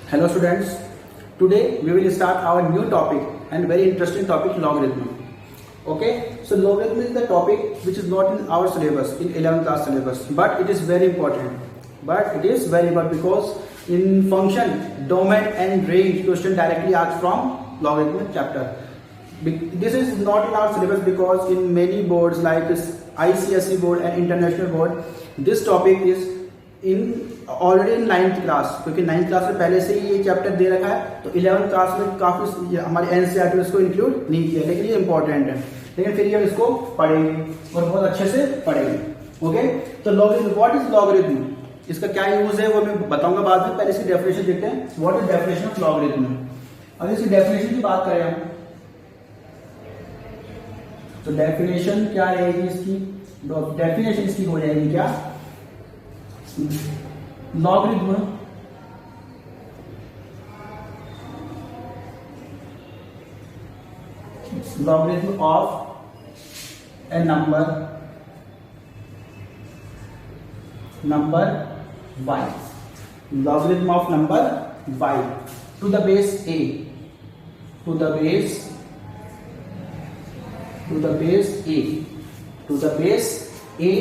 Hello students, today we will start our new topic and very interesting topic, logarithm. Okay, so logarithm is the topic which is not in our syllabus, in 11th class syllabus, but it is very important. Because in function, domain and range question directly asked from logarithm chapter. This is not in our syllabus because in many boards like ICSE board and international board, this topic is already in 9th class, क्योंकि 9th class में पहले से ही ये chapter दे रखा है, तो 11th class में काफी हमारे एनसीईआरटी इसको इंक्लूड नहीं किया, लेकिन ये इंपॉर्टेंट है, लेकिन फिर हम इसको पढ़ेंगे और बहुत अच्छे से पढ़ेंगे. ओके, तो लॉगरिथम, व्हाट इज लॉगरिथम, इसका क्या यूज है वो मैं बताऊंगा बाद में. पहले इसकी डेफिनेशन देखते हैं. What is definition of logarithm. अब इसकी डेफिनेशन की बात करें हम, तो डेफिनेशन क्या रहेगी इसकी, डेफिनेशन इसकी हो जाएगी क्या, logarithm of a number y, logarithm of number y to the base a, to the base a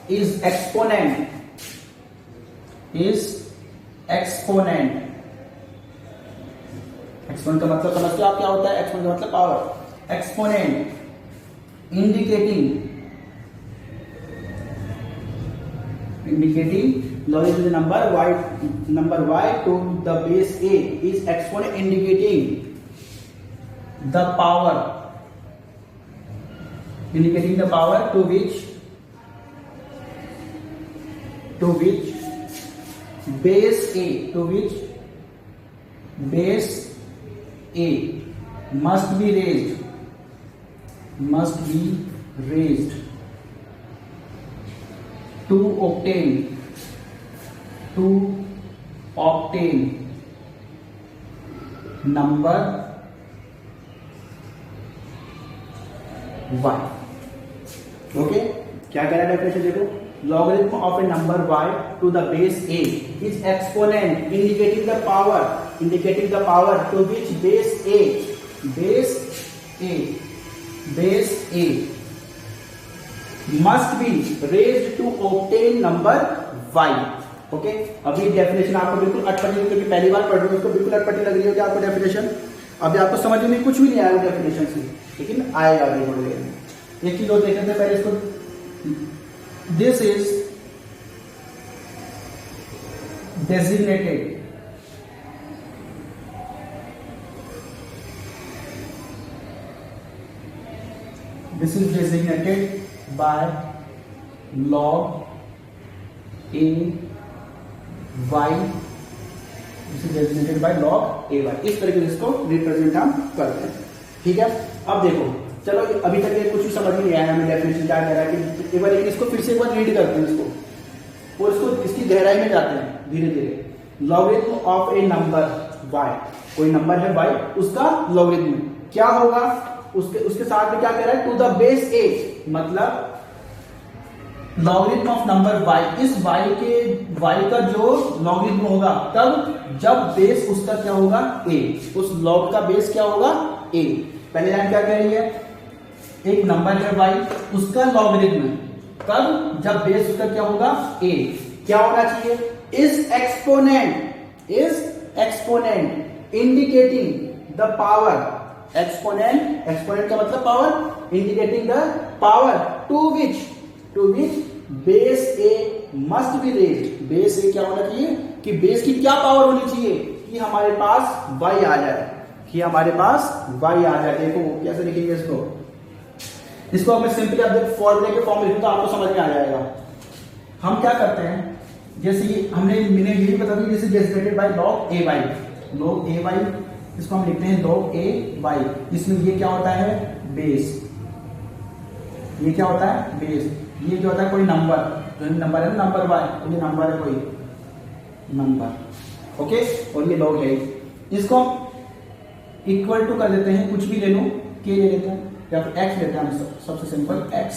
is exponent, exponent का मतलब समझते हो आप क्या होता है. एक्सपोनेंट का मतलब power. Exponent indicating logarithm number y to the base a is exponent indicating the power to which base a must be raised to obtain number y. Okay, क्या कह रहा है डेफिनेशन देखो. Logarithm of a number y to the base a is exponent indicating the power to which base a must be raised to obtain number y. Okay, अभी definition आपको बिल्कुल अटपटी, क्योंकि पहली बार पढ़ रहे हो, उसको बिल्कुल अटपटी लग रही होगी आपको डेफिनेशन. अभी आपको समझ में कुछ भी नहीं आया डेफिनेशन से, लेकिन आएगा अभी थोड़ी देर में. एक चीज और देख लेते हैं पहले इसको. This is designated by log a y. This is designated by log a y. इस तरीके से इसको रिप्रेजेंट हम करते हैं. ठीक है, अब देखो, चलो अभी तक ये कुछ भी समझ में नहीं आया हमें डेफिनेशन क्या कह रहा है कि एक बार, लेकिन इसको फिर से एक बार रीड करते हैं इसको, और इसको इसकी गहराई में जाते हैं धीरे धीरे. Logarithm of A number y, कोई नंबर है y, उसका लॉगरिथम क्या होगा, उसके साथ में क्या कह रहा है, टू द बेस a, मतलब लॉगरिथम ऑफ नंबर y, इस y का जो लॉगरिथम होगा तब जब बेस उसका क्या होगा a, उस लॉग का बेस क्या होगा a. पहले लाइन क्या कह रही है, एक नंबर है y, उसका लॉगरिथम कब, जब बेस उसका क्या होगा a. क्या होना चाहिए, is exponent indicating the power. Exponent का मतलब power, indicating the power to which base a must be raised. Base a क्या होना चाहिए, कि बेस की क्या पावर होनी चाहिए, कि हमारे पास y आ जाए, देखो कैसे लिखेंगे इसको अब मैं सिंपली अब फॉर्मूले के फॉर्म लिखूं तो आपको समझ में आ जाएगा. हम क्या करते हैं, जैसे मैंने यही बता दी, जैसे decimated by log a y, इसको हम लिखते हैं लॉग ए वाई. इसमें ये क्या होता है, बेस. ये क्या होता है, बेस. ये क्या होता है, कोई नंबर, नंबर है नंबर वाई, ये नंबर है कोई नंबर. ओके, और ये लॉग है. इसको इक्वल टू कर देते हैं, कुछ भी ले लो, के ले लेते हैं या फिर x लेते हैं, सबसे सिंपल x.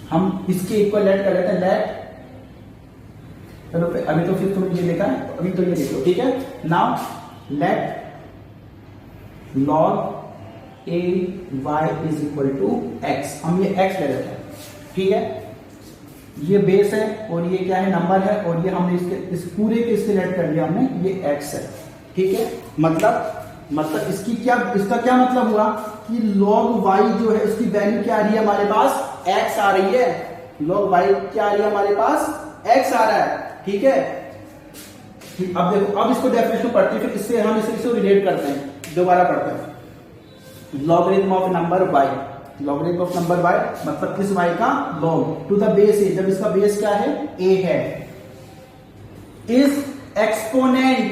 हम इसके इक्वल लेट कर लेते हैं, लेट चलो अभी तो फिर तुमने ये लिखा है, अभी तो ये लिख लो, ठीक है। Now let log a y is equal to x, हम ये x ले लेते हैं, ठीक है। ये बेस है और ये क्या है, नंबर है, और ये हमने इस पूरे के इससे लेट कर दिया हमने, ये x है, ठीक है। मतलब इसका क्या मतलब हुआ कि log y जो है उसकी वैल्यू क्या आ रही है हमारे पास, x आ रही है। log y क्या आ रही है हमारे पास, x आ रहा है, ठीक है। अब देखो, अब इसको डेफिनेशन पढ़ते हैं, फिर इससे हम इसे रिलेट करते हैं, दोबारा पढ़ते हैं। Logarithm of number y, logarithm of number y मतलब इस y का log to the base a, जब इसका बेस क्या है, a है, is exponent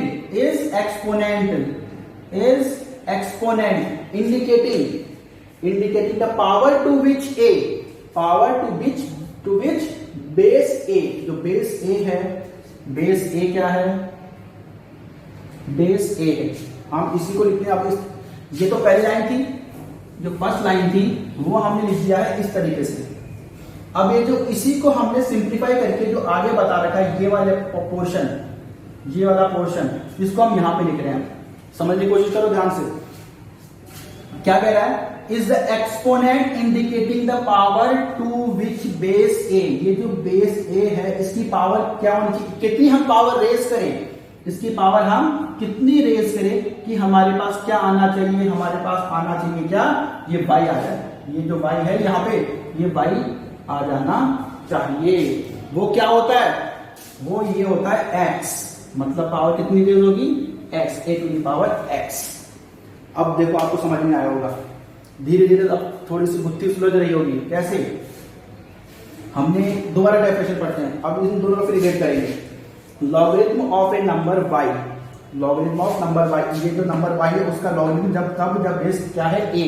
indicating the power to which base a, जो बेस a है, बेस a क्या है, बेस a है, हम इसी को लिखते हैं। अब ये तो पहली लाइन थी, जो फर्स्ट लाइन थी वो हमने लिख दिया है इस तरीके से। अब ये जो इसी को हमने सिंप्लीफाई करके जो आगे बता रखा है, ये वाला पोर्शन, इसको हम यहां पे लिख रहे हैं। समझने की कोशिश करो ध्यान से, क्या कह रहा है, is the exponent indicating the power to which base a, ये जो बेस ए है इसकी पावर क्या होनी चाहिए, कितनी हम पावर रेज करें, इसकी पावर हम कितनी रेज करें कि हमारे पास क्या आना चाहिए, हमारे पास आना चाहिए क्या, ये y आ जाए, ये जो y है यहाँ पे, ये y आ जाना चाहिए। वो क्या होता है, वो ये होता है x, मतलब पावर कितनी रेज होगी, x, a to the power x। अब देखो आपको समझ में आया होगा, धीरे धीरे अब थोड़ी सी बुद्धि सुलझ रही होगी। कैसे, हमने दोबारा डेफिनेशन पढ़ते हैं, अब इन दोनों को रिलेट करेंगे। Logarithm of A number y, logarithm of number y, ये जो नंबर y है उसका लॉगरिथम जब बेस क्या है, a,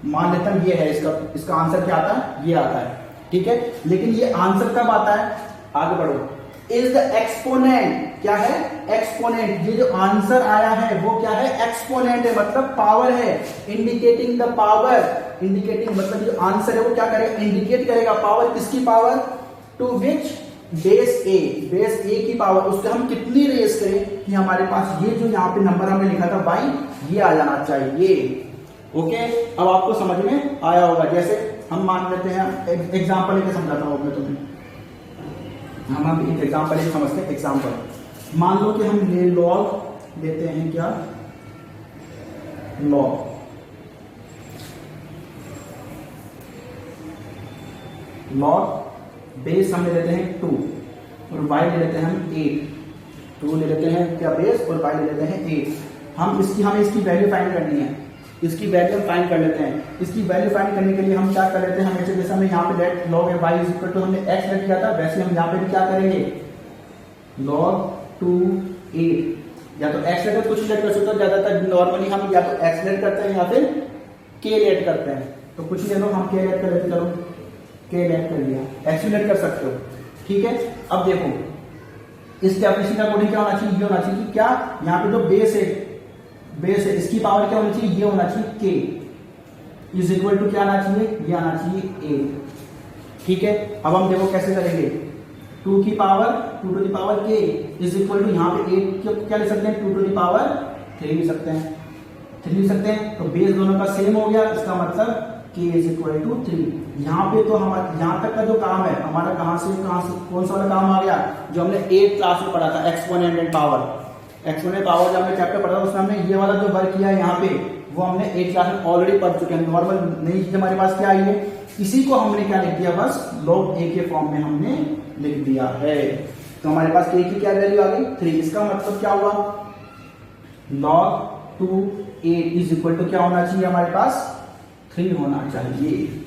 मान लेता हूं ये है, इसका आंसर क्या आता है, ये आता है, ठीक है। लेकिन ये आंसर कब आता है, आगे बढ़ो, इज द एक्सपोनेंट, क्या है, एक्सपोनेंट, ये जो आंसर आया है वो क्या है, एक्सपोनेंट है, मतलब पावर है, इंडिकेटिंग द पावर, इंडिकेटिंग मतलब जो आंसर है वो क्या करेगा, इंडिकेट करेगा पावर, किसकी पावर, टू विच बेस ए की पावर, उसके हम कितनी रेस करें कि हमारे पास ये जो यहाँ पे नंबर हमने लिखा था y, ये आ जाना चाहिए। ओके, अब आपको समझ में आया होगा। जैसे हम मान लेते हैं, एग्जांपल लेके समझाता हूं मैं तुम्हें, हम एक एग्जांपल लेके समझते हैं। एग्जांपल मान लो कि हम लॉग लेते हैं, क्या, लॉग बेस हम ले लेते हैं 2 और y ले लेते हैं हम 8, 2 ले लेते हैं क्या बेस और y ले लेते हैं 8। हमें इसकी वैल्यू फाइंड करनी है, इसकी वैल्यू हम फाइंड कर लेते हैं। इसकी वैल्यू फाइंड करने के लिए हम क्या कर लेते हैं, हमेशा जैसे हमने यहाँ पे let log y is equal to हमने x लेट किया था, वैसे हम यहाँ पे भी क्या करेंगे, log 2 8, या तो x लेट कुछ लेट कर सकते हो, ज्यादातर नॉर्मली हम या तो x लेट करते हैं या फिर k लेट करते हैं, तो कुछ ले लो, हम k लेट कर लेते, चलो k लेट कर लिया, x लेट कर सकते हो, ठीक है। अब देखो इस डेफिनेशन का अकॉर्डिंग क्या होना चाहिए, ये होना चाहिए कि क्या, यहाँ पे जो बेस है इसकी पावर क्या होनी चाहिए, ये होना चाहिए k इज इक्वल टू क्या आना चाहिए, ये आना चाहिए a, ठीक है। अब हम देखो कैसे करेंगे, 2 की power 2 to the power k is equal to यहाँ पे 8 क्या ले सकते हैं, 2 टू द पावर 3 लिख सकते हैं, तो बेस दोनों का सेम हो गया, इसका मतलब k इज इक्वल टू 3। यहाँ पे तो हम यहाँ तक का जो काम है हमारा कहाँ से कौन सा वाला काम आ गया, जो हमने 8th क्लास में पढ़ा था, exponent and power. Exponent power जब हमने चैप्टर पढ़ा था उसमें हमने ये वाला जो वर्क किया है यहाँ पे, वो हमने 8th क्लास में ऑलरेडी पढ़ चुके हैं। नॉर्मल नई चीज हमारे पास क्या आई है, इसी को हमने क्या लिख दिया, बस log a के फॉर्म में हमने लिख दिया है। तो हमारे पास k की क्या वैल्यू आ गई, 3। इसका मतलब क्या हुआ, log 2 8 इज इक्वल टू क्या होना चाहिए, हमारे पास 3 होना चाहिए।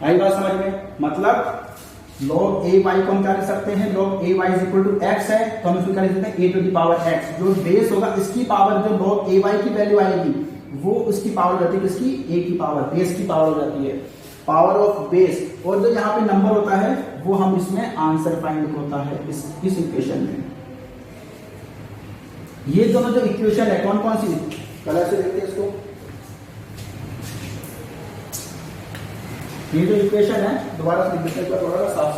आई बात समझ में, मतलब log a y को हम क्या लिख सकते हैं, log a y is equal to x है, तो हम इसको क्या लिख सकते हैं, a to the power x। जो बेस होगा इसकी पावर, जो log a y की वैल्यू आएगी वो उसकी पावर हो जाती है, किसकी, a की पावर, बेस की पावर हो जाती है, पावर ऑफ बेस। और जो यहाँ पे नंबर होता है वो हम इसमें आंसर फाइंड होता है इस इक्वेशन में। ये दोनों जो इक्वेशन है कौन कौन सी, कलर से देखते हैं इसको, ये जो इक्वेशन है दोबारा से लिख देते हैं थोड़ा साफ।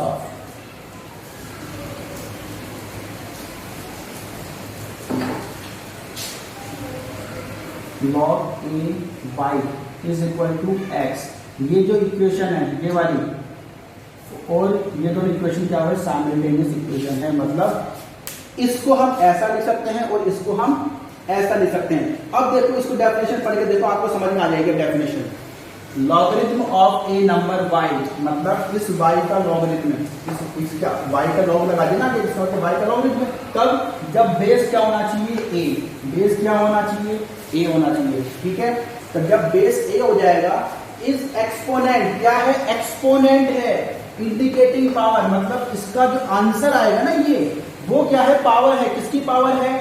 log a y is equal to x। ये जो इक्वेशन है ये वाली और ये दोनों इक्वेशन क्या है, साइमल्टेनियस इक्वेशन है, मतलब इसको हम ऐसा लिख सकते हैं और इसको हम ऐसा लिख सकते हैं। अब देखो इसको डेफिनेशन पढ़ के देखो, आपको समझ में आ जाएगी definition. Logarithm of A number y, मतलब इस y का लॉगरिथम, इसका y का लॉग लगा देना कि इसका y का लॉगरिथम। तब जब बेस क्या होना चाहिए, a, बेस क्या होना चाहिए, a होना चाहिए, ठीक है। तो जब बेस a हो जाएगा, इस एक्सपोनेंट क्या है, एक्सपोनेंट है, इंडिकेटिंग पावर, मतलब इसका जो आंसर आएगा ना ये, वो क्या है, पावर है। किसकी पावर है,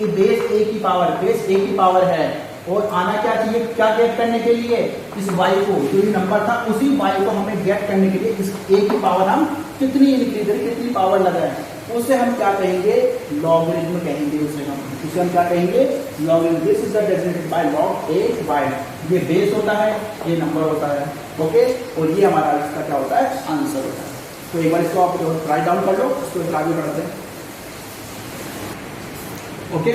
बेस a की पावर, बेस a की पावर है। और आना क्या चाहिए, क्या गेट करने के लिए, इस y को, जो ये नंबर था उसी y को हमें गेट करने के लिए इस a की पावर हम कितनी इंक्रीज करें, कितनी पावर लगाएं, उसे हम क्या कहेंगे, लॉगरिथम कहेंगे। उसे हम क्या कहेंगे, logarithm. This is the defined by log a y। ये बेस होता है, ये नंबर होता है, ओके। और ये हमारा इसका क्या होता है, आंसर होता है। तो एक बार इसको आप राइट डाउन कर लो, इसको आगे बढ़ते हैं, ओके।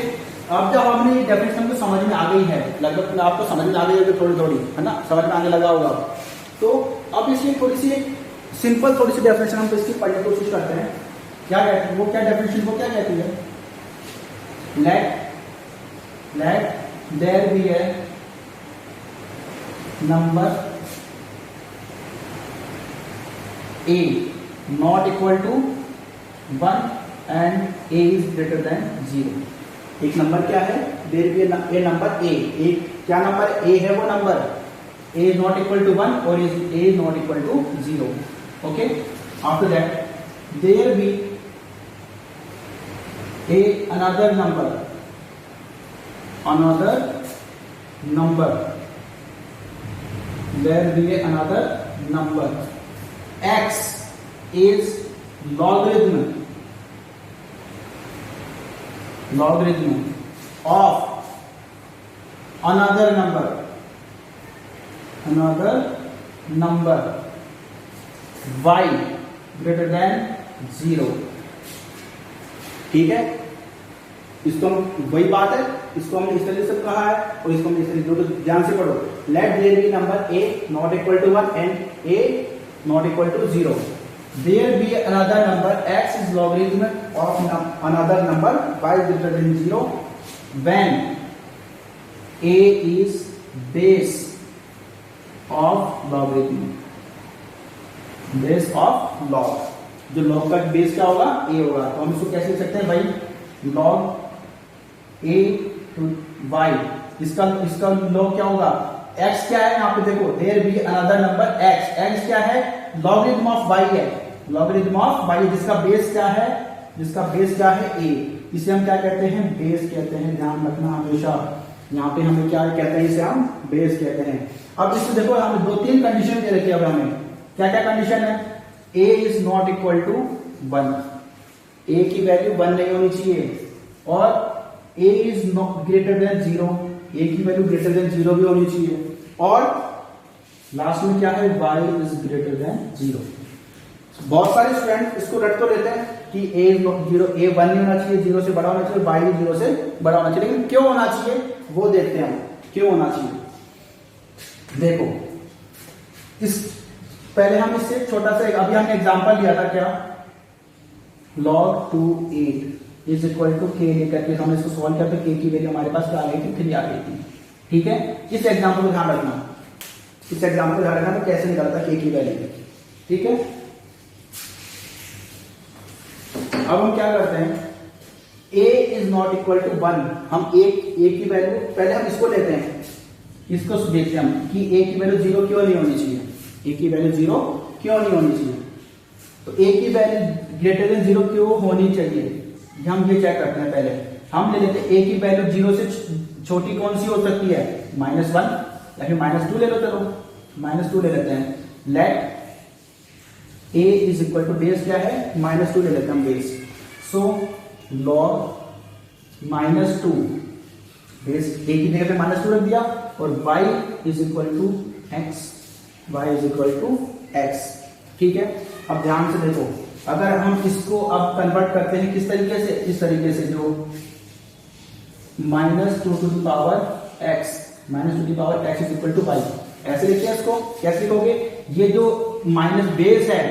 अब जब हमने डेफिनेशन को समझ में आ गई है, लगभग आपको समझ में आ गई है, थोड़ी थोड़ी है ना, समझ में आने लगा होगा। तो अब इसकी थोड़ी सी सिंपल थोड़ी सी डेफिनेशन हम तो इसकी पढ़ने की कोशिश करते हैं। क्या कहते हैं वो, क्या डेफिनेशन वो क्या कहती है, let there be a number a not equal to 1 and a is greater than 0। एक नंबर क्या है, there be a number a, एक क्या नंबर a है, वो number a is not equal to 1 और a is not equal to 0, okay। after that there be another number there be another number x is logarithm of another number y greater than 0, ठीक है। इसको हम वही बात है, इसको हमने इस तरीके से कहा है और इसको हमने इस तरीके से, ध्यान से पढ़ो। Let there be number a not equal to 1 and a not equal to 0, there be another number x is logarithm of another number y greater than 0 when a is base of logarithm, base of log। जो log का base क्या होगा, a होगा। तो हम इसको कैसे लिख सकते हैं भाई, log a to y, इसका log क्या होगा, x क्या है यहाँ पे देखो, there be another number x क्या है, लॉगरिथम ऑफ y है, लॉगरिथम ऑफ y, जिसका बेस क्या है, a, इसे हम क्या कहते हैं, बेस कहते हैं। ध्यान रखना हमेशा, यहाँ पे हमें क्या कहते हैं, इसे हम बेस कहते हैं। अब इसको देखो, हमें 2-3 कंडीशन दे रखी है। अब हमें क्या क्या कंडीशन है, a is not equal to 1, a की वैल्यू 1 नहीं होनी चाहिए, और a is not greater than 0, a की वैल्यू ग्रेटर देन 0 भी होनी चाहिए, और लास्ट में क्या है, y इज ग्रेटर देन 0। बहुत सारे स्टूडेंट इसको रट तो लेते हैं कि a 1 नहीं होना चाहिए, 0 से बड़ा होना चाहिए, y 0 से बड़ा होना चाहिए, लेकिन क्यों होना चाहिए वो देखते हैं हम, क्यों होना चाहिए। देखो, इस पहले हम इससे छोटा सा अभी हमने एग्जांपल लिया था, क्या, log 2 8 is equal to k लेकर के हमने इसको सॉल्व किया, तो k की वैल्यू हमारे पास क्या आ गई थी, 3 आ गई थी, ठीक है। इस एग्जांपल को ध्यान रखना, तो कैसे निकलता k की वैल्यू, ठीक है। अब हम क्या करते हैं, a is not equal to 1, हम a की वैल्यू, पहले हम इसको लेते हैं, इसको देखते हैं हम कि a की वैल्यू 0 क्यों नहीं होनी चाहिए, a की वैल्यू 0 क्यों नहीं होनी चाहिए। तो a की वैल्यू ग्रेटर देन 0 क्यों होनी चाहिए, हम ये चेक करते हैं। पहले हम ले लेते हैं a की वैल्यू 0 से छोटी कौन सी हो सकती है, -1 या फिर -2 ले लो, चलो -2 ले लेते हैं। Let a is equal to, base क्या है, -2 ले लेते हैं हम base. So log -2, base a की जगह पे -2 रख दिया, और y is equal to x, ठीक है। अब ध्यान से देखो, अगर हम इसको अब कन्वर्ट करते हैं किस तरीके से, इस तरीके से, जो -2 to the power x, minus two the power x is equal to y. ऐसे लिखते हैं इसको, कैसे लिखोगे, ये जो माइनस बेस है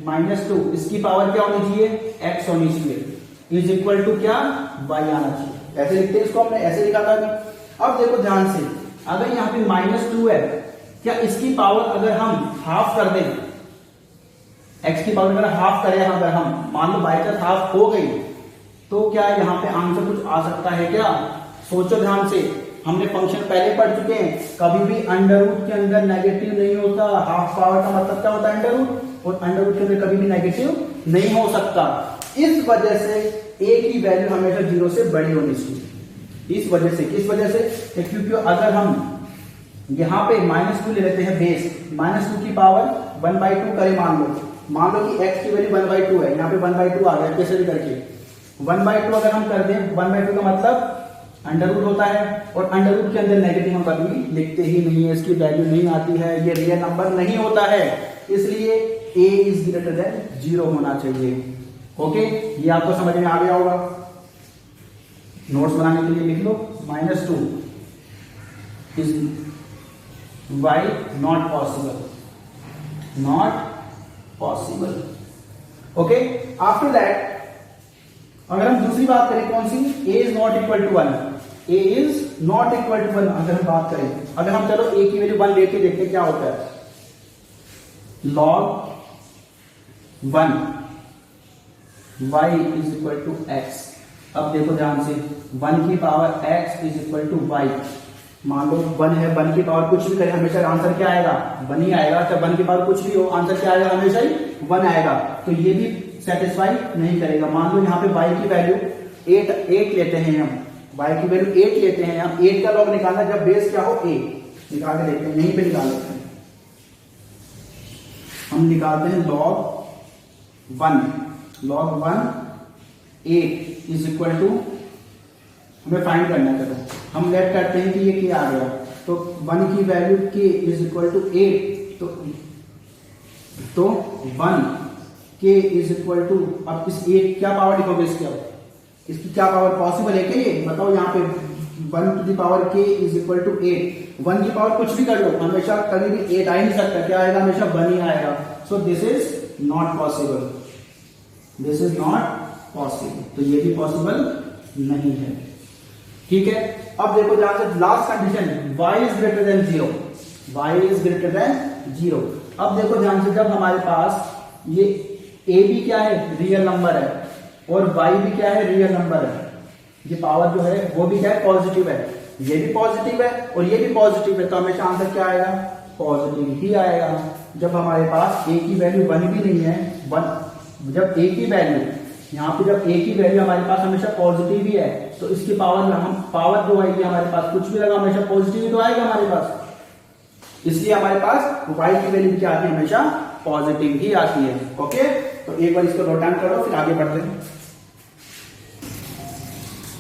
-2, इसकी पावर क्या होनी चाहिए, एक्स होनी चाहिए, इज इक्वल टू क्या, वाई आना चाहिए। ऐसे लिखते हैं इसको, हमने ऐसे लिखा था अभी। अब देखो ध्यान से, अगर यहाँ पे -2 है, क्या इसकी पावर अगर हम हाफ कर दें, एक्स की पावर अगर हाफ करें, अगर हम मान लो बाई चांस हाफ हो गई, तो क्या यहाँ पे आंसर कुछ आ सकता है क्या? सोचो ध्यान से, हमने फंक्शन पहले पढ़ चुके हैं, कभी भी अंडर रूट के अंदर नेगेटिव नहीं होता। हाफ पावर का मतलब क्या होता है, अंडर रूट, और अंडर रूट के अंदर कभी भी नेगेटिव नहीं हो सकता। इस वजह से ए की वैल्यू हमेशा 0 से बड़ी होनी चाहिए। इस वजह से, किस वजह से, क्योंकि अगर हम यहाँ पे -2 ले लेते हैं बेस, -2 की पावर 1/2 करें, मान लो कि x की वैल्यू 1/2 है, यहाँ पे 1/2 आ गया, कैसे भी करके 1/2 अगर हम कर दें, 1/2 का मतलब अंडर रूट होता है, और अंडर रूट के अंदर नेगेटिव हम कभी लिखते ही नहीं है, इसकी वैल्यू नहीं आती है, ये रियल नंबर नहीं होता है, इसलिए a इज ग्रेटर देन 0 होना चाहिए। ओके, ये आपको समझ में आ गया होगा। नोट्स बनाने के लिए लिख लो, -2 is y not possible, not possible. Okay, after that अगर हम दूसरी बात करें, कौन सी, a is not equal to 1, a is not equal to 1, अगर हम बात करें, अगर हम चलो a की वैल्यू 1 लेके देखते क्या होता है, log 1 y is equal to x। अब देखो ध्यान से, 1 की power x is equal to y, मान लो 1 है, 1 की पावर कुछ भी करे हमेशा आंसर क्या आएगा, 1 ही आएगा। चाहे 1 की पावर कुछ भी हो, आंसर क्या आएगा, हमेशा ही 1 आएगा। तो ये भी सेटिस्फाई नहीं करेगा। मान लो यहाँ पे y की वैल्यू 8 लेते हैं हम, y की वैल्यू 8 लेते हैं हम, 8 का लॉग निकालना जब बेस क्या हो, a, निकाल के देखते हैं, यहीं पे निकाल लेते हैं, हम निकालते हैं log 1 8 इज इक्वल टू, हमें फाइंड करना है, चलो हम लेट करते हैं कि ये क्या आ गया, तो 1 की value k is equal to 8, तो 1 k इज इक्वल टू, अब इस 8 क्या पावर लिखोगे, इसकी क्या पावर पॉसिबल है क्या, ये बताओ। यहाँ पे 1 to the power k is equal to 8, 1 की पावर कुछ भी कर लो, हमेशा कभी भी 8 आ ही नहीं सकता, क्या आएगा, हमेशा 1 ही आएगा। So this is not possible, this is not possible, तो ये भी पॉसिबल नहीं है। ठीक है, अब देखो ध्यान से, last condition, y is greater than 0, y is greater than 0। अब देखो ध्यान से, जब हमारे पास ये a भी क्या है, रियल नंबर है, और y भी क्या है, रियल नंबर है, ये पावर जो है वो भी क्या है, पॉजिटिव है, ये भी पॉजिटिव है और ये भी पॉजिटिव है, तो हमेशा आंसर क्या आएगा, पॉजिटिव ही आएगा। जब हमारे पास a की वैल्यू 1 भी नहीं है, 1, जब a की वैल्यू यहाँ पे, जब a की वैल्यू हमारे पास हमेशा पॉजिटिव ही है, तो इसकी पावर, हम पावर जो आएगी हमारे पास, कुछ भी लगा हमेशा पॉजिटिव ही तो आएगा हमारे पास, इसलिए हमारे पास y की वैल्यू क्या आती है, हमेशा पॉजिटिव ही आती है। ओके, तो एक बार इसको नोट डाउन करो, फिर आगे बढ़ते हैं।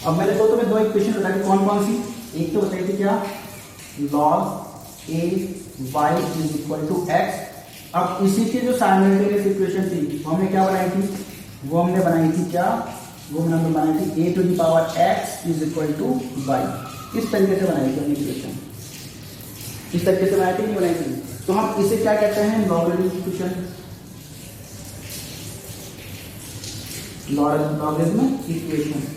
अब मैंने तो तुम्हें 2 इक्वेशन बताई, कौन कौन सी, एक तो बताई थी क्या, log a y is equal to x। अब इसी की जो साइमल्टेनियस इक्वेशन थी वो हमने क्या बनाई थी, वो हमने बनाई थी क्या, वो हमने बनाई थी a to the power x is equal to y। इस तरीके से बनाई थी इक्वेशन, इस तरीके से बनाई थी, नहीं बनाई थी। तो हम इसे क्या कहते हैं, logarithmic equation, logarithmic equation.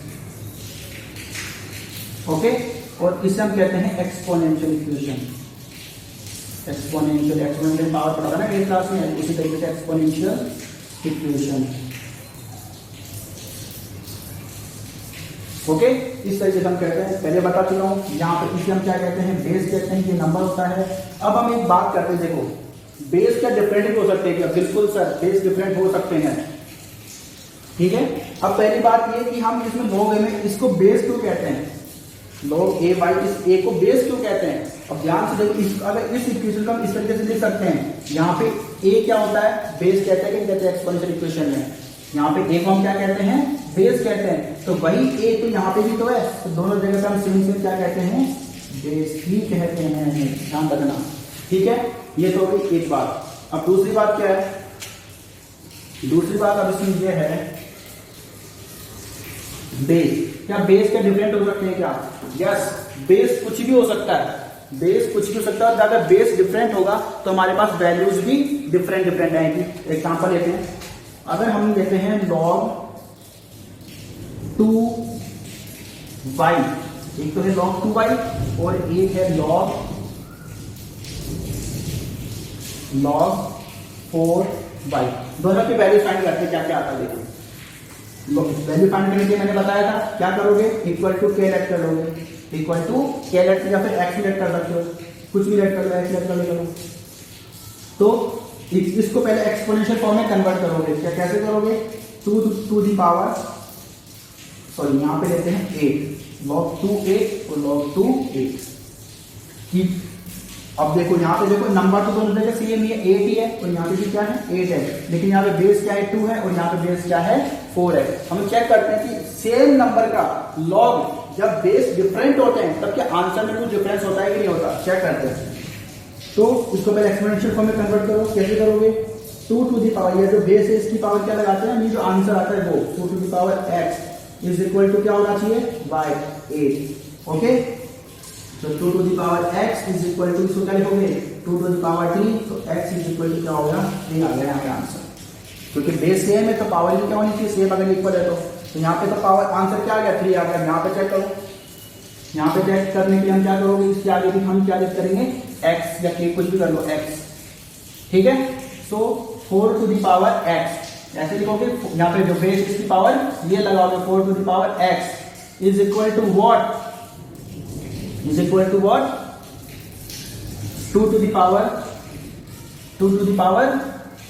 Okay, और इसे हम कहते हैं एक्सपोनेंशियल इक्वेशन, एक्सपोनेंशियल पावर पढ़ा था ना एक क्लास में, उसी तरीके से एक्सपोनेंशियल इक्वेशन। ओके, इस तरीके से हम कहते हैं, पहले बता चुका हूं, यहाँ पे इसे हम क्या कहते हैं, बेस कहते हैं, ये नंबर होता है। अब हम एक बात करते हैं, देखो बेस क्या डिफरेंट भी हो सकते हैं क्या, बिल्कुल सर, बेस डिफरेंट हो सकते हैं, ठीक है। अब पहली बात ये कि हम इसमें log a में इसको बेस क्यों कहते हैं, log a बाई इस a को बेस क्यों कहते हैं। अब ध्यान से देखो, अगर इस इक्वेशन को हम इस तरीके से लिख सकते हैं, यहाँ पे a क्या होता है, बेस कहते हैं, कहते हैं एक्सपोनेंशियल इक्वेशन में, यहाँ पे a को हम क्या कहते हैं, बेस कहते हैं। तो वही a तो यहाँ पे भी तो है, तो दोनों जगह पे हम सेम क्या कहते हैं, बेस ही कहते हैं, ध्यान रखना, ठीक है। ये तो होगी एक बात। अब दूसरी बात क्या है, दूसरी बात अब इसमें ये है, बेस, क्या बेस क्या डिफरेंट हो सकते हैं क्या, यस, बेस कुछ भी हो सकता है, बेस कुछ भी हो सकता है, अगर बेस डिफरेंट होगा तो हमारे पास वैल्यूज भी डिफरेंट डिफरेंट आएगी। एग्जांपल लेते हैं, अगर हम लेते हैं log 2y, एक तो है log 2y और एक है log 4y, दोनों की वैल्यू फाइंड करते हैं क्या क्या आता है। देखिए वैल्यू फाइंड करने के लिए मैंने बताया था क्या करोगे, इक्वल टू के लेट कर लोगे, इक्वल टू के लेट या फिर एक्स लेट कर सकते हो, कुछ भी लेट कर लो, एक्स लेट कर लो। तो इसको पहले एक्सपोनेंशियल फॉर्म में कन्वर्ट करोगे, क्या कैसे करोगे, 2 टू दी पावर, सॉरी यहां पे लेते हैं 8, log 2 8 और log 2 8। अब देखो यहाँ पे देखो नंबर तो दोनों जगह सेम ही है, 8 ही है और यहाँ पे भी क्या है 8 है, लेकिन यहाँ पे बेस क्या है 2 है और यहाँ पे बेस क्या है 4 है। हम चेक करते हैं कि सेम नंबर का लॉग जब बेस डिफरेंट होते हैं तब क्या आंसर में कुछ डिफरेंस होता है कि नहीं होता, चेक करते हैं। तो इसको पहले एक्सपोनेंशियल फॉर्म में कन्वर्ट करो, कैसे करोगे, 2 टू दी पावर, ये जो बेस है इसकी पावर क्या लगाते हैं, ये जो आंसर आता है वो 2 to the power x is equal to क्या होना चाहिए y 8। ओके, तो 2 to the power x is equal to, इसको क्या लिखोगे 2 टू दी पावर 3, तो x इज इक्वल टू क्या होगा 3 आ गया यहाँ पे आंसर, क्योंकि बेस सेम है तो पावर भी क्या होनी चाहिए सेम, अगर इक्वल है तो यहाँ पे तो पावर आंसर क्या आ गया 3 आ गया। यहाँ पे चेक करो, यहाँ पे चेक करने के लिए हम क्या करोगे, इसके आगे भी हम क्या लिख करेंगे x या k, कुछ भी कर लो x, ठीक है। सो 4 टू दी पावर x ऐसे लिखोगे, यहाँ पे जो बेस इसकी पावर ये लगाओगे 4 to the power x is equal to what, is equal to what, 2 to the power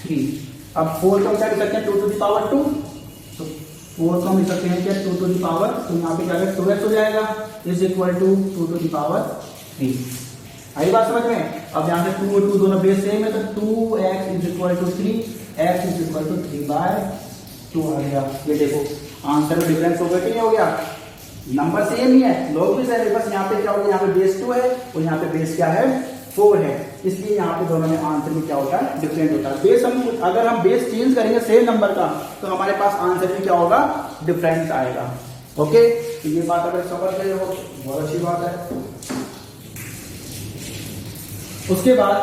3। अब 4 को क्या लिख सकते हैं 2 to the power 2, तो 4 को हम लिख सकते हैं क्या 2 to the power, तो यहाँ पे क्या 2x हो जाएगा is equal to 2 to the power 3। आई बात समझ में। अब यहाँ से 2 और 2 दोनों बेस सेम है तो 2x is equal to 3, x is equal to 3/2 आ गया। ये देखो आंसर में डिफरेंस हो गया कि नहीं हो गया, नंबर सेम ही है, लॉग भी सेम है, बस यहाँ पे क्या होगा, यहाँ पे बेस 2 है और यहाँ पे बेस क्या है 4 है, इसलिए यहाँ पे दोनों में आंसर में क्या होता है डिफरेंट होता है। बेस हम अगर हम बेस चेंज करेंगे सेम नंबर का तो हमारे पास आंसर में क्या होगा डिफरेंस आएगा। ओके, तो ये बात अगर समझ गए हो बहुत अच्छी बात है। उसके बाद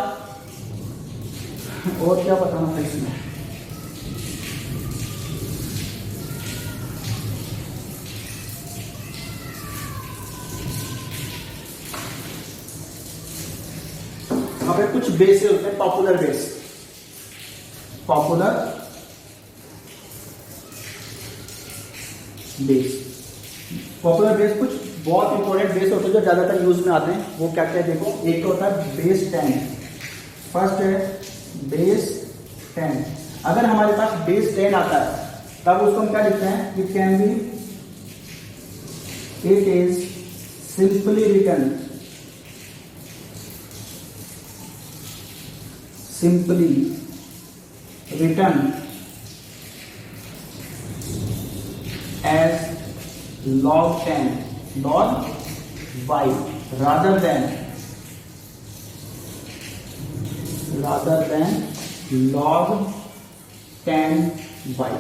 और क्या बताना था इसमें, हमें कुछ बेस होते हैं, पॉपुलर बेस, पॉपुलर बेस कुछ बहुत इंपॉर्टेंट बेस होते हैं जो ज्यादातर यूज में आते हैं। वो क्या क्या है देखो, एक तो होता है बेस 10, फर्स्ट है बेस 10। अगर हमारे पास बेस 10 आता है तब उसको हम क्या लिखते हैं, it can be, it is simply written, simply written as log 10 log y rather than log 10y।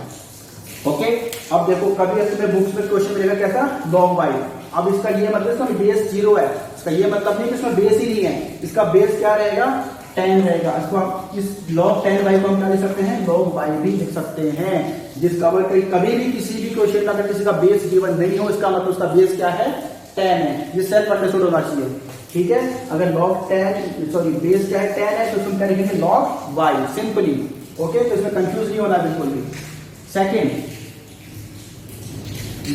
Okay, अब देखो कभी तुम्हें बुक्स में क्वेश्चन मिलेगा कैसा log y, अब इसका ये मतलब इसका बेस 0 है, इसका ये मतलब नहीं कि इसमें बेस ही नहीं है, इसका बेस क्या रहेगा 10 रहेगा। इसको आप इस log 10y को हम क्या लिख सकते हैं log y भी लिख सकते हैं। जिसका कभी भी किसी भी क्वेश्चन का अगर किसी का बेस गिवन नहीं हो इसका मतलब उसका बेस क्या है 10 है, ये सेल्फ अंडरस्टूड होना चाहिए, ठीक है। अगर log 10 सॉरी बेस क्या है 10 है तो तुम क्या लिखेंगे log y सिंपली। ओके, तो इसमें कंफ्यूज नहीं होना बिल्कुल भी। सेकेंड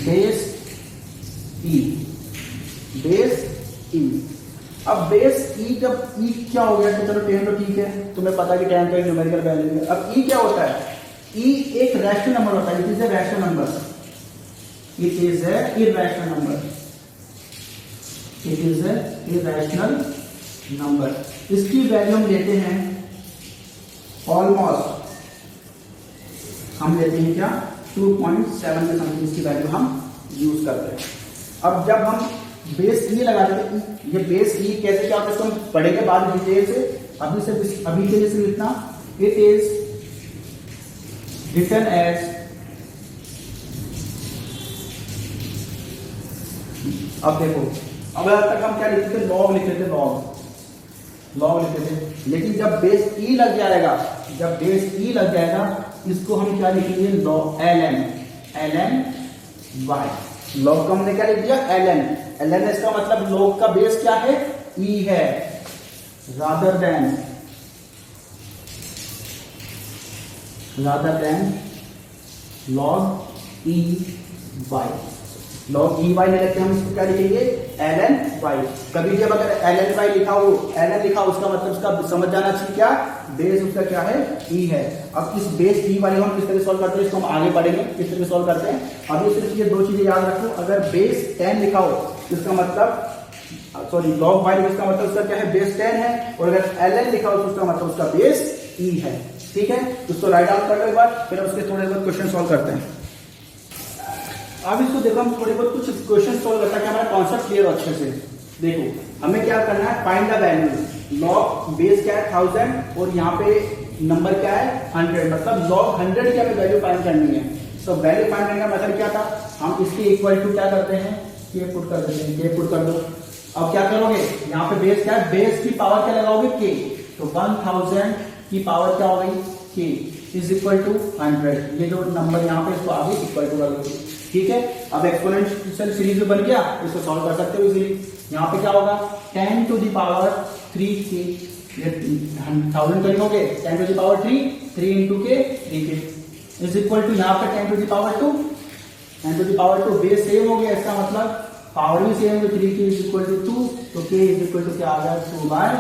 बेस ई, अब बेस ई जब ई क्या हो गया तो चलो 10 तो ठीक है, तुम्हें पता है कि 10 का एक न्यूमेरिकल वैल्यू है। अब ई क्या होता है, ई एक रैशनल नंबर होता है, it is a rational number, it is a irrational number, it is a irrational number. इसकी वैल्यू हम लेते हैं ऑलमोस्ट, हम लेते हैं क्या 2.7 के समथिंग इसकी वैल्यू हम यूज करते हैं। अब जब हम बेस ई लगा देते हैं, ये बेस ई कैसे क्या होता है इसको हम पढ़ेंगे बाद में डिटेल से, अभी के लिए सिर्फ इतना, इट इज रिटन एज, अब देखो अब तक हम क्या लिखते थे लॉग लिखते थे, लॉग लॉग लिखते थे, लेकिन जब बेस ई लग जाएगा, जब बेस ई लग जाएगा इसको हम क्या लिखेंगे, लॉग ln y। लॉग का हमने क्या लिख दिया, ln इसका मतलब लॉग का बेस क्या है, ई है, rather than log e y. log e y लेते हैं हम, इसको क्या लिखेंगे, ln y। कभी जब अगर ln y लिखा हो, ln लिखा हो, उसका मतलब उसका समझ जाना चाहिए क्या, बेस उसका क्या है, ई है। अब इस बेस ई वाले हम किस तरह सॉल्व करते हैं, इसको हम आगे बढ़ेंगे किस तरह सॉल्व करते हैं। अभी सिर्फ ये दो चीजें याद रखो, अगर बेस 10 लिखा हो इसका मतलब, सॉरी log y इसका मतलब उसका क्या है, बेस 10 है, और अगर ln लिखा हो तो उसका मतलब उसका बेस ई है। ठीक है, उसको राइट डाउन कर लो एक बार, फिर उसके थोड़े बहुत क्वेश्चन सॉल्व करते हैं। अब इसको देखो, हम थोड़े बहुत कुछ क्वेश्चन सॉल्व करते हैं कि हमारा कॉन्सेप्ट क्लियर हो अच्छे से। देखो हमें क्या करना है, find the value. Log base क्या है 1000 और यहाँ पे नंबर क्या है 100, मतलब लॉग 100 की हमें वैल्यू फाइंड करनी है। तो वैल्यू फाइंड करने का मेथड क्या था, हम इसके इक्वल टू क्या करते हैं, के पुट कर देते हैं, के पुट कर दो। अब क्या करोगे, यहाँ पे बेस क्या है, बेस की पावर क्या लगाओगे, के। तो 1000 की पावर क्या हो गई, के इज इक्वल टू 100। ये जो नंबर यहाँ पे इसको आगे इक्वल टू कर दो। ठीक है, अब एक्सपोनेंशियल सीरीज में बन गया, इसको सॉल्व कर सकते हो इजीली। यहाँ पे क्या होगा, 10 टू द पावर 3k, ये 1000 लिखोगे 10 टू द पावर 3 इंटू के 3k इज इक्वल टू, यहाँ पे 10 to the power 2, 10 to the power 2, base same हो गया, इसका मतलब पावर भी सेम है, 3k इज इक्वल टू 2, तो k इज इक्वल टू क्या आ गया, 2/3।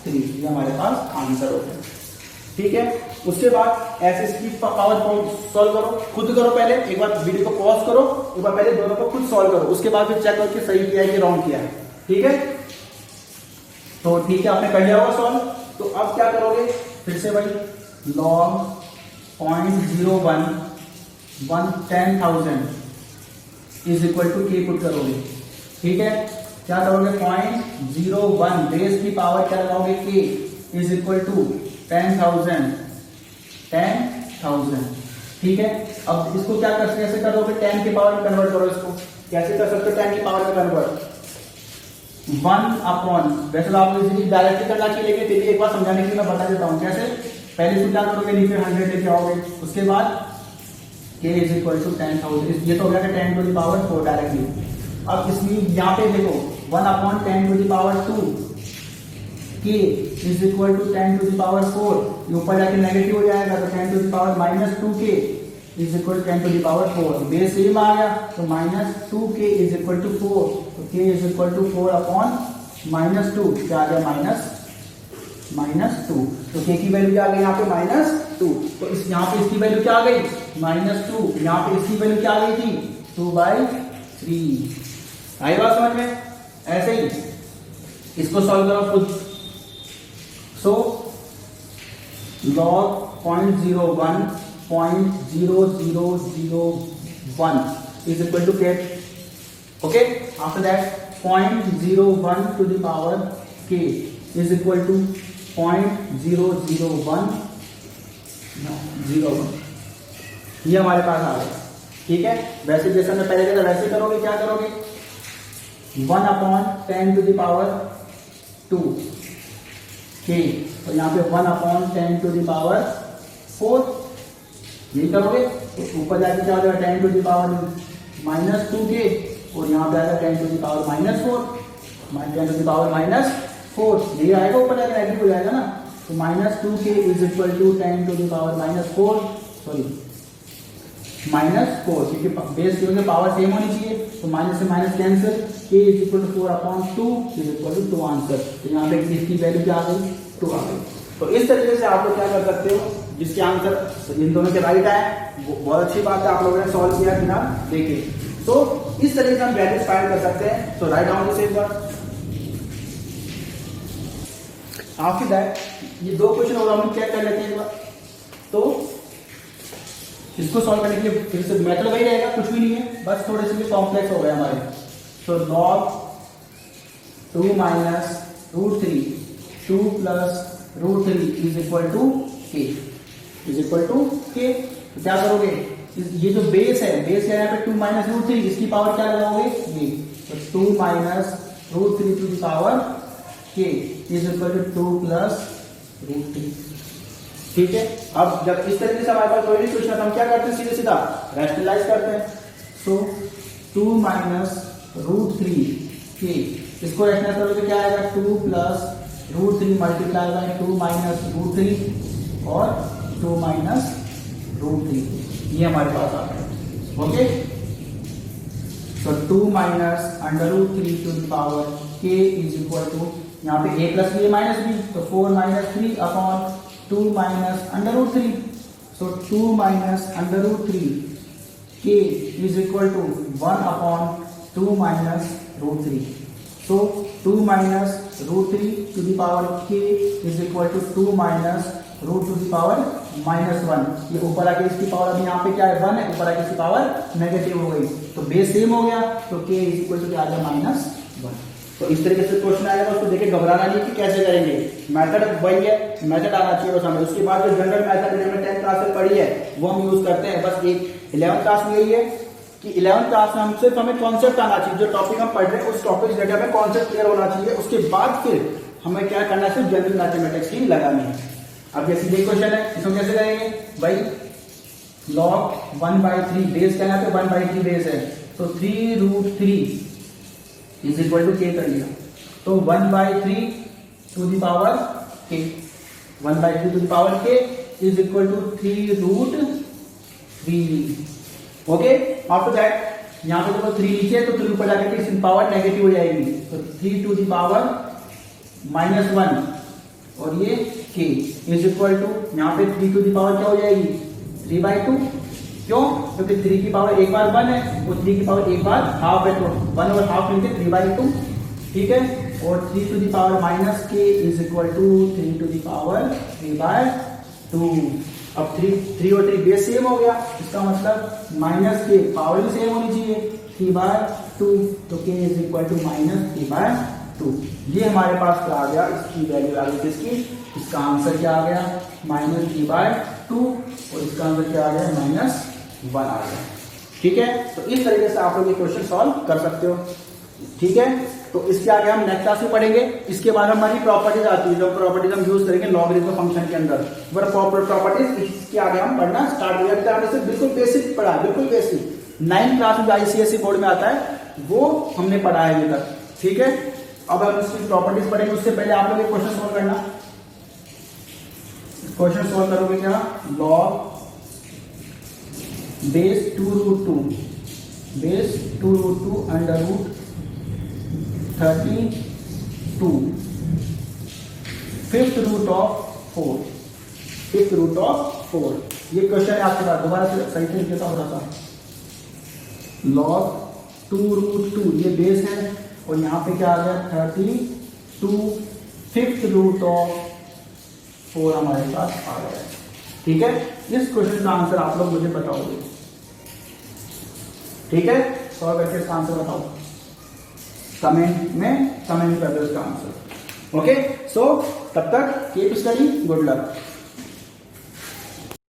ये हमारे पास आंसर हो गया। ठीक है, उसके बाद ऐसे इसकी पावर सॉल्व करो, खुद करो पहले, एक बार वीडियो को पॉज करो, एक बार पहले दोनों को खुद सॉल्व करो, उसके बाद फिर चेक करो कि सही किया है कि रॉन्ग किया है। ठीक है, तो ठीक है, आपने कर लिया होगा सॉल्व। तो अब क्या करोगे, फिर से भाई log 0.01 10,000 इज इक्वल टू के पुट करोगे। ठीक है, क्या करोगे, 0.01 बेस की पावर क्या लगाओगे, के इज इक्वल टू 10,000। ठीक है, अब इसको क्या कर, कैसे करोगे, 10 की पावर में कन्वर्ट करो, इसको कैसे कर सकते हो, 10 की पावर में कन्वर्ट, 1 अपॉन, वैसे तो आपको इजीली डायरेक्टली करना चाहिए, लेकिन फिर एक बार समझाने के लिए मैं बता देता हूँ कैसे। पहले इसको क्या करोगे, नीचे 100 लेके आओगे, उसके बाद k इज इक्वल टू 10,000, ये तो हो गया 10 टू द पावर 4 डायरेक्टली। अब इसमें यहाँ पे देखो 1 upon 10 to the power 2, k is equal to 10 to the power 4, ये ऊपर जाके नेगेटिव हो जाएगा, तो 10 to the power minus 2k is equal to 10 to the power 4, base same आ गया, तो minus 2k is equal to 4, तो k is equal to 4 upon minus 2, क्या आ गया, -2, तो k की वैल्यू क्या आ गई यहाँ पे -2, तो इस यहाँ पे इसकी वैल्यू क्या आ गई, -2, यहाँ पे इसकी वैल्यू क्या आ गई थी, 2/3। आई बात समझ में, ऐसे ही इसको सॉल्व करो खुद। सो log 0.01 is equal to k. Okay, after that 0.01 to the power k is equal to 0.001 ये हमारे पास आ गया। ठीक है, वैसे जैसा मैं पहले कहता वैसे करोगे, क्या करोगे, 1 upon 10 to the power 2 k, और यहाँ पे 1 अपॉन 10 टू द पावर 4, यही करोगे, तो ऊपर जाके क्या हो जाएगा, 10 टू द पावर -2k, और यहाँ पे आएगा 10 to the power -4, 10 to the power -4, यही आएगा, ऊपर जाके नेगेटिव हो जाएगा ना, तो -2k is equal to 10 to the power -4, sorry -4, क्योंकि बेस की वजह पावर सेम होनी चाहिए, तो माइनस से minus cancel, k is equal to 4 upon 2 is equal to 2 answer. तो यहाँ पे इसकी वैल्यू क्या आ गई, 2 आ गई। तो इस तरीके से आप लोग क्या कर सकते हो, जिसके आंसर इन दोनों के राइट आए, बहुत अच्छी बात है, आप लोगों ने सॉल्व किया बिना देखे। तो इस तरीके से हम वैल्यूज फाइंड कर सकते हैं। तो राइट डाउन दिस एक बार। आफ्टर दैट ये दो क्वेश्चन और हम चेक कर लेते हैं एक बार। तो इसको सॉल्व करने के लिए फिर से मेथड वही रहेगा, कुछ भी नहीं है, बस थोड़े से भी कॉम्प्लेक्स हो गए हमारे। तो log 2 minus √3 2 plus √3 is equal to k, is equal to k। क्या करोगे, ये जो बेस है, बेस है यहाँ पे 2 माइनस √3, इसकी पावर क्या लगाओगे, ये, तो 2 minus √3 to the power k is equal to 2 plus root 3। ठीक है, अब जब इस तरीके से हमारे पास कोई नहीं पूछना तो हम क्या करते हैं, सीधे सीधा रैशनलाइज करते हैं। सो 2 माइनस रूट 3 के, इसको रैशनलाइज करोगे तो क्या आएगा, 2 plus root 3 multiply by 2 minus root 3 और 2 माइनस रूट 3, ये हमारे पास आ गया। Okay, so 2 minus under root 3 to the power k is equal to, यहाँ पे a plus b minus b, तो 4 minus 3 upon 2 minus under root 3। So 2 minus under root 3 k is equal to 1 upon 2 minus root 3। So 2 minus root 3 to the power k is equal to 2 minus root to the power minus 1। ये ऊपर आके इसकी power अभी यहाँ पे क्या है, 1 है, ऊपर आके इसकी पावर नेगेटिव हो गई, तो बेस सेम हो गया, तो के इज इक्वल टू क्या आ गया, -1। तो इस तरीके से क्वेश्चन आएगा, उसको देखे घबराना नहीं कि कैसे करेंगे, मेथड वही है, मेथड आना चाहिए बस हमें। उसके बाद जो जनरल मेथड हमने 10th क्लास में पढ़ी है वो हम यूज करते हैं। बस एक 11th क्लास में यही है कि 11th क्लास में हम सिर्फ हमें कॉन्सेप्ट आना चाहिए, जो टॉपिक हम पढ़ रहे हैं उस टॉपिक से हमें कॉन्सेप्ट क्लियर होना चाहिए। उसके बाद फिर हमें क्या करना है, सिर्फ जनरल मैथमेटिक्स ही लगानी है। अब ये सीधे क्वेश्चन है, इसको कैसे करेंगे भाई, log 1/3 बेस क्या है, 1/3 बेस है, तो 3 रूट 3 इज इक्वल टू के कर लिया, तो 1/3 to the power k, 1/3 to the power k is equal to 3 root 3। Okay, after that यहाँ पे तो 3 नीचे है, तो 3 ऊपर जाकर के इसकी पावर नेगेटिव हो जाएगी, तो 3 टू द पावर -1 और ये के इज इक्वल टू, यहाँ पे 3 टू द पावर क्या हो जाएगी, 3/2। क्यों, क्योंकि 3 की पावर एक बार 1 है और 3 की पावर एक बार हाफ है, तो 1 और हाफ मिलके 3/2। ठीक है, और 3 to the power minus k is equal to 3 to the power 3/2। अब 3 और 3 बेस सेम हो गया, इसका मतलब माइनस के पावर भी सेम होनी चाहिए, 3/2, तो के इज इक्वल टू -3/2। ये हमारे पास क्या आ गया, इसकी वैल्यू आ गई, इसकी, इसका आंसर क्या आ गया, -3/2, और इसका आंसर क्या आ गया, -1 आ गया। ठीक है, तो इस तरीके से आप लोग ये क्वेश्चन सॉल्व कर सकते हो। ठीक है, तो इसके आगे हम नेक्स्ट क्लास में पढ़ेंगे। इसके बाद हमारी प्रॉपर्टीज आती है, जो प्रॉपर्टीज हम यूज करेंगे लॉगरिथम फंक्शन के अंदर, वो प्रॉपर्टीज इसके आगे हम पढ़ना स्टार्ट हो जाते हैं। बिल्कुल बेसिक पढ़ा, बिल्कुल बेसिक 9th क्लास में ICSE बोर्ड में आता है वो हमने पढ़ा है अभी तक। ठीक है, अब हम इसकी प्रॉपर्टीज पढ़ेंगे, उससे पहले आप लोग ये क्वेश्चन सॉल्व करना। क्वेश्चन सॉल्व करोगे क्या, log base 2√2 base 2√2 under root 32 fifth root of 4, fifth root of 4। ये क्वेश्चन है आपके पास, दोबारा से सही से लिखता हूं थोड़ा सा। लॉग 2√2 ये बेस है, और यहां पे क्या आ गया 32 फिफ्थ रूट ऑफ 4 हमारे पास आ गया है। ठीक है, इस क्वेश्चन का आंसर आप लोग मुझे बताओगे। ठीक है, सॉल्व करके इसका आंसर बताओ, कमेंट में कमेंट कर दो इसका आंसर। ओके, सो तब तक कीप स्टडी, गुड लक।